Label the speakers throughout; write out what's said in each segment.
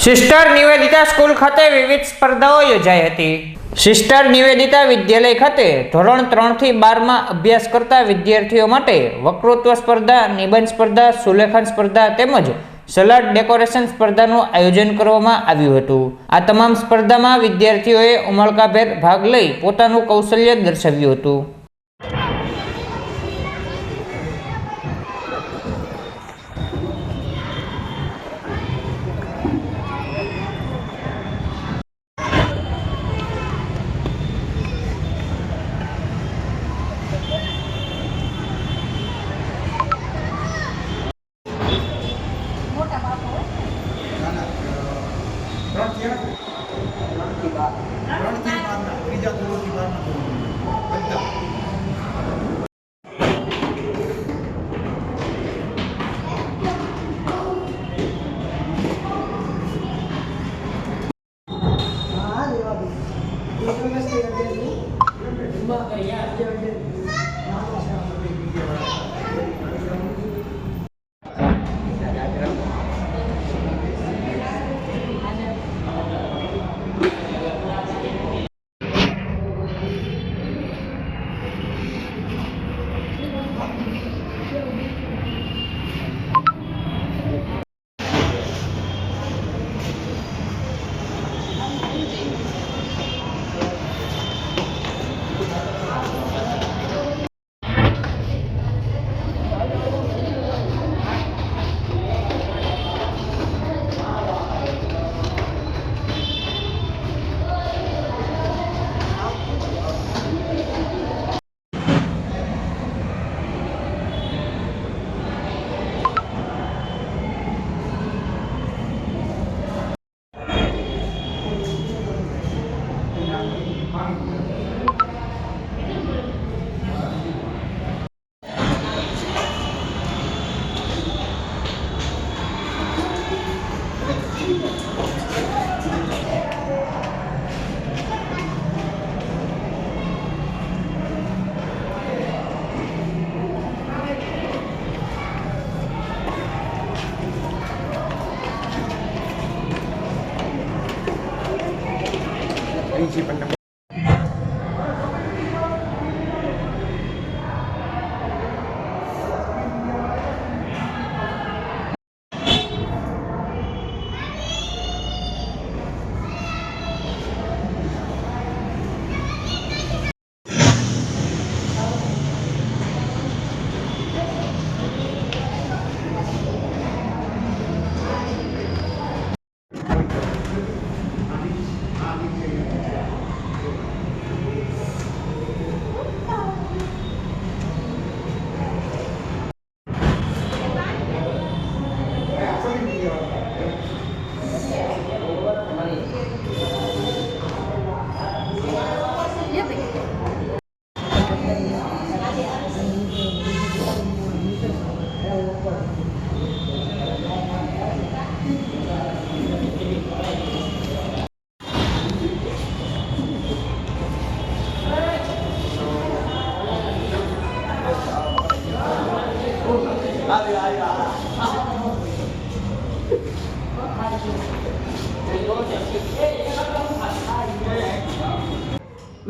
Speaker 1: Sister Nivedita school ખાતે વિવિધ સ્પર્ધાઓ યોજાઈ હતી। સિસ્ટર નિવેદિતા વિદ્યાલય ખાતે ધોરણ 3 થી 12 માં અભ્યાસ કરતા વિદ્યાર્થીઓ માટે વક્તૃત્વ સ્પર્ધા, નિબંધ સ્પર્ધા, સુલેખન સ્પર્ધા તેમજ સલાડ ડેકોરેશન સ્પર્ધાનું આયોજન કરવામાં આવ્યું હતું। આ તમામ સ્પર્ધામાં વિદ્યાર્થીઓએ ઉમળકાભેર ભાગ લઈ પોતાનું કૌશલ્ય દર્શાવ્યું હતું।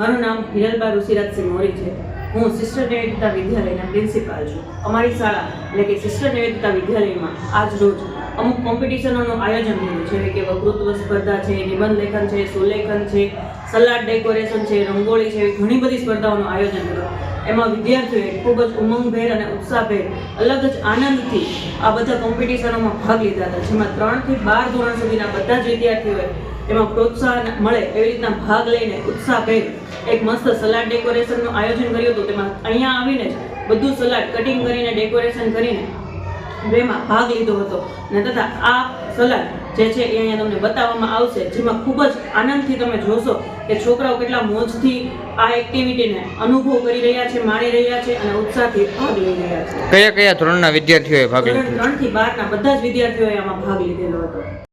Speaker 2: મારું નામ હિરલબા ઋષિરાજસિંહ મોરી છે। હું સિસ્ટર નિવેદિતા વિદ્યાલયના પ્રિન્સિપાલ છું। અમારી શાળા એટલે કે સિસ્ટર નિવેદિતા વિદ્યાલયમાં આજ રોજ અમુક કોમ્પિટિશનોનું આયોજન થયું છે, જેવી કે વક્તૃત્વ સ્પર્ધા છે, નિબંધ લેખન છે, સુલેખન છે, સલાડ ડેકોરેશન છે, રંગોળી છે, એવી ઘણી બધી સ્પર્ધાઓનું આયોજન કર્યું। એમાં વિદ્યાર્થીઓએ ખૂબ જ ઉમંગભેર અને ઉત્સાહભેર અલગ જ આનંદથી આ બધા કોમ્પિટિશનોમાં ભાગ લીધા હતા, જેમાં 3 થી 12 ધોરણ સુધીના બધા જ વિદ્યાર્થીઓએ એમાં પ્રોત્સાહન મળે એવી રીતના ભાગ લઈને ઉત્સાહભેર એક મસ્ત સલાડ ડેકોરેશનનું આયોજન કર્યું હતું। તેમાં અહીંયા આવીને જ બધું સલાડ કટિંગ કરીને ડેકોરેશન કરીને એમાં ભાગ લીધો હતો અને તથા આ સલાડ જે છે એ અહીંયા તમને બતાવવામાં આવશે, જેમાં ખૂબ જ આનંદથી તમે જોશો કે છોકરાઓ કેટલા મોજથી આ એક્ટિવિટીને અનુભવ કરી રહ્યા છે, માણી રહ્યા છે અને ઉત્સાહથી ભાગ લઈ રહ્યા છે।
Speaker 1: કયા કયા ધોરણના વિદ્યાર્થીઓએ ભાગ લીધો?
Speaker 2: ધોરણ 3 થી 12 ના બધા જ વિદ્યાર્થીઓએ આમાં ભાગ લીધેલો હતો।